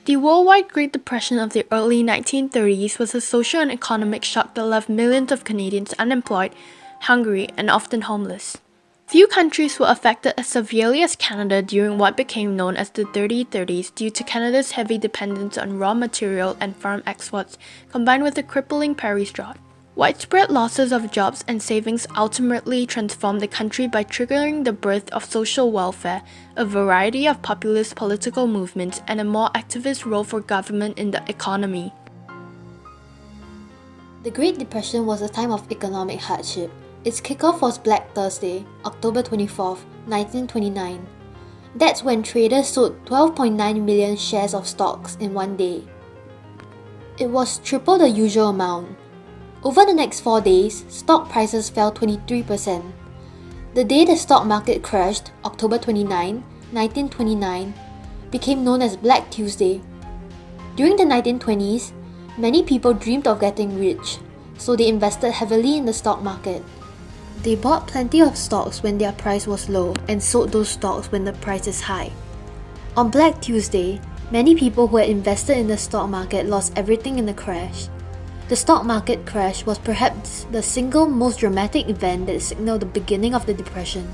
The worldwide Great Depression of the early 1930s was a social and economic shock that left millions of Canadians unemployed, hungry, and often homeless. Few countries were affected as severely as Canada during what became known as the Dirty 30s due to Canada's heavy dependence on raw material and farm exports, combined with the crippling Paris drought. Widespread losses of jobs and savings ultimately transformed the country by triggering the birth of social welfare, a variety of populist political movements, and a more activist role for government in the economy. The Great Depression was a time of economic hardship. Its kickoff was Black Thursday, October 24, 1929. That's when traders sold 12.9 million shares of stocks in one day. It was triple the usual amount. Over the next 4 days, stock prices fell 23%. The day the stock market crashed, October 29, 1929, became known as Black Tuesday. During the 1920s, many people dreamed of getting rich, so they invested heavily in the stock market. They bought plenty of stocks when their price was low and sold those stocks when the price is high. On Black Tuesday, many people who had invested in the stock market lost everything in the crash. The stock market crash was perhaps the single most dramatic event that signaled the beginning of the Depression.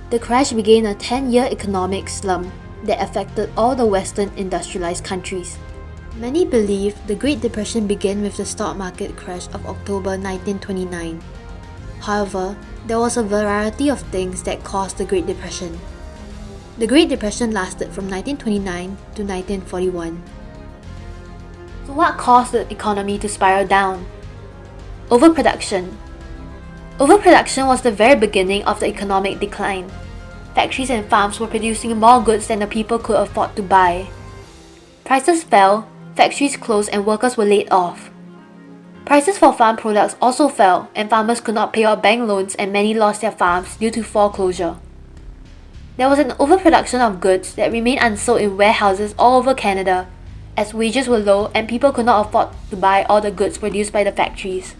The crash began a 10-year economic slump that affected all the Western industrialized countries. Many believe the Great Depression began with the stock market crash of October 1929. However, there was a variety of things that caused the Great Depression. The Great Depression lasted from 1929 to 1941. So what caused the economy to spiral down? Overproduction. Overproduction was the very beginning of the economic decline. Factories and farms were producing more goods than the people could afford to buy. Prices fell, factories closed, and workers were laid off. Prices for farm products also fell, and farmers could not pay off bank loans, and many lost their farms due to foreclosure. There was an overproduction of goods that remained unsold in warehouses all over Canada, as wages were low and people could not afford to buy all the goods produced by the factories.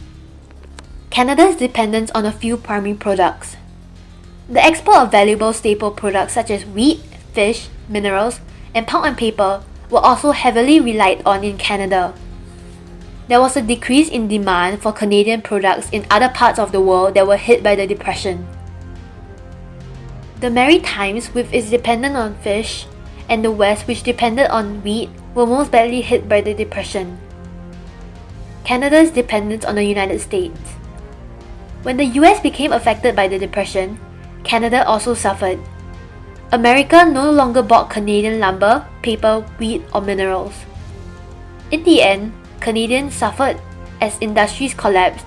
Canada's dependence on a few primary products. The export of valuable staple products such as wheat, fish, minerals, and pulp and paper were also heavily relied on in Canada. There was a decrease in demand for Canadian products in other parts of the world that were hit by the Depression. The Maritimes, with its dependence on fish, and the West, which depended on wheat, were most badly hit by the Depression. Canada's dependence on the United States. When the US became affected by the Depression, Canada also suffered. America no longer bought Canadian lumber, paper, wheat, or minerals. In the end, Canadians suffered as industries collapsed.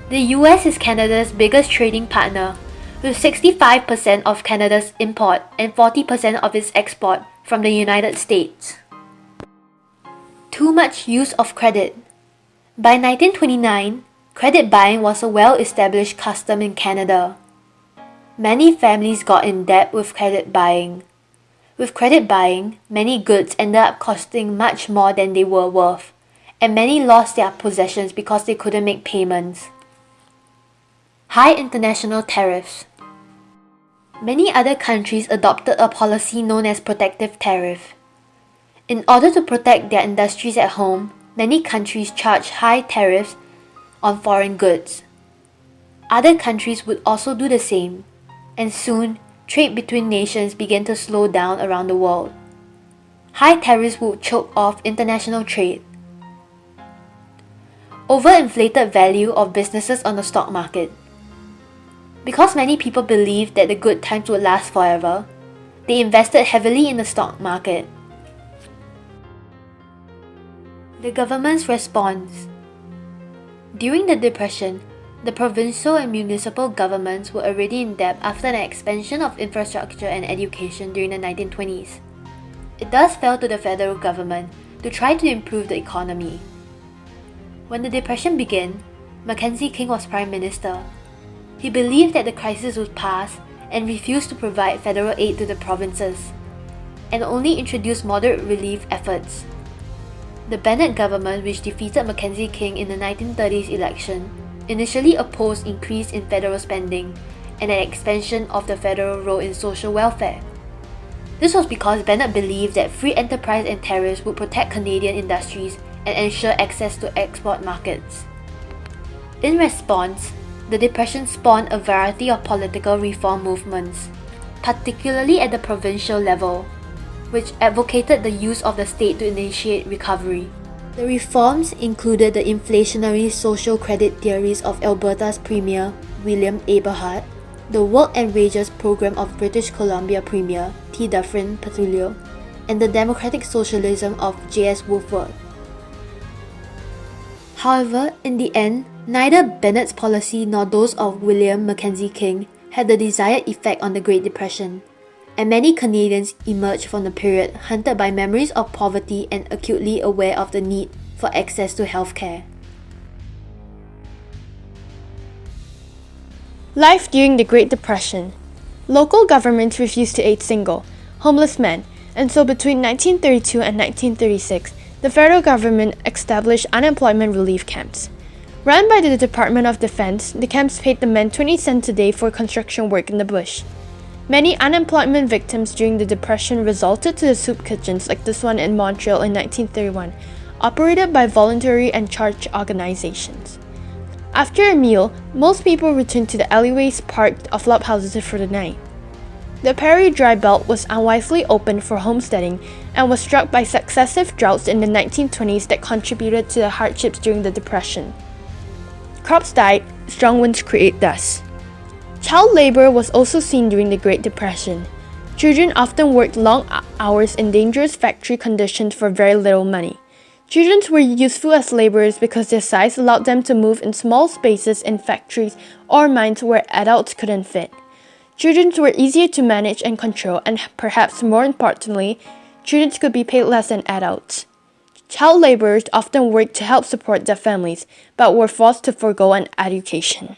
The US is Canada's biggest trading partner, with 65% of Canada's import and 40% of its export from the United States. Too much use of credit. By 1929, credit buying was a well-established custom in Canada. Many families got in debt with credit buying. With credit buying, many goods ended up costing much more than they were worth, and many lost their possessions because they couldn't make payments. High international tariffs. Many other countries adopted a policy known as protective tariff. In order to protect their industries at home, many countries charged high tariffs on foreign goods. Other countries would also do the same, and soon, trade between nations began to slow down around the world. High tariffs would choke off international trade. Overinflated value of businesses on the stock market. Because many people believed that the good times would last forever, they invested heavily in the stock market. The government's response. During the Depression, the provincial and municipal governments were already in debt after an expansion of infrastructure and education during the 1920s. It thus fell to the federal government to try to improve the economy. When the Depression began, Mackenzie King was Prime Minister. He believed that the crisis would pass and refused to provide federal aid to the provinces, and only introduced moderate relief efforts. The Bennett government, which defeated Mackenzie King in the 1930s election, initially opposed increase in federal spending and an expansion of the federal role in social welfare. This was because Bennett believed that free enterprise and tariffs would protect Canadian industries and ensure access to export markets. In response, the Depression spawned a variety of political reform movements, particularly at the provincial level, which advocated the use of the state to initiate recovery. The reforms included the inflationary social credit theories of Alberta's Premier William Eberhard, the Work and Wages Program of British Columbia Premier T. Dufferin Petullo, and the democratic socialism of J.S. Woolford. However, in the end, neither Bennett's policy nor those of William Mackenzie King had the desired effect on the Great Depression, and many Canadians emerged from the period haunted by memories of poverty and acutely aware of the need for access to healthcare. Life during the Great Depression. Local governments refused to aid single, homeless men, and so between 1932 and 1936, the federal government established unemployment relief camps. Run by the Department of Defense, the camps paid the men 20 cents a day for construction work in the bush. Many unemployment victims during the Depression resorted to the soup kitchens like this one in Montreal in 1931, operated by voluntary and church organizations. After a meal, most people returned to the alleyways parked of flop houses for the night. The Prairie Dry Belt was unwisely opened for homesteading and was struck by successive droughts in the 1920s that contributed to the hardships during the Depression. Crops died, strong winds create dust. Child labor was also seen during the Great Depression. Children often worked long hours in dangerous factory conditions for very little money. Children were useful as laborers because their size allowed them to move in small spaces in factories or mines where adults couldn't fit. Children were easier to manage and control, and perhaps more importantly, children could be paid less than adults. Child laborers often worked to help support their families, but were forced to forego an education.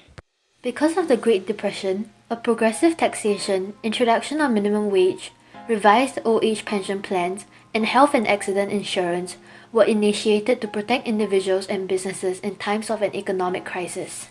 Because of the Great Depression, a progressive taxation, introduction of minimum wage, revised old age pension plans, and health and accident insurance were initiated to protect individuals and businesses in times of an economic crisis.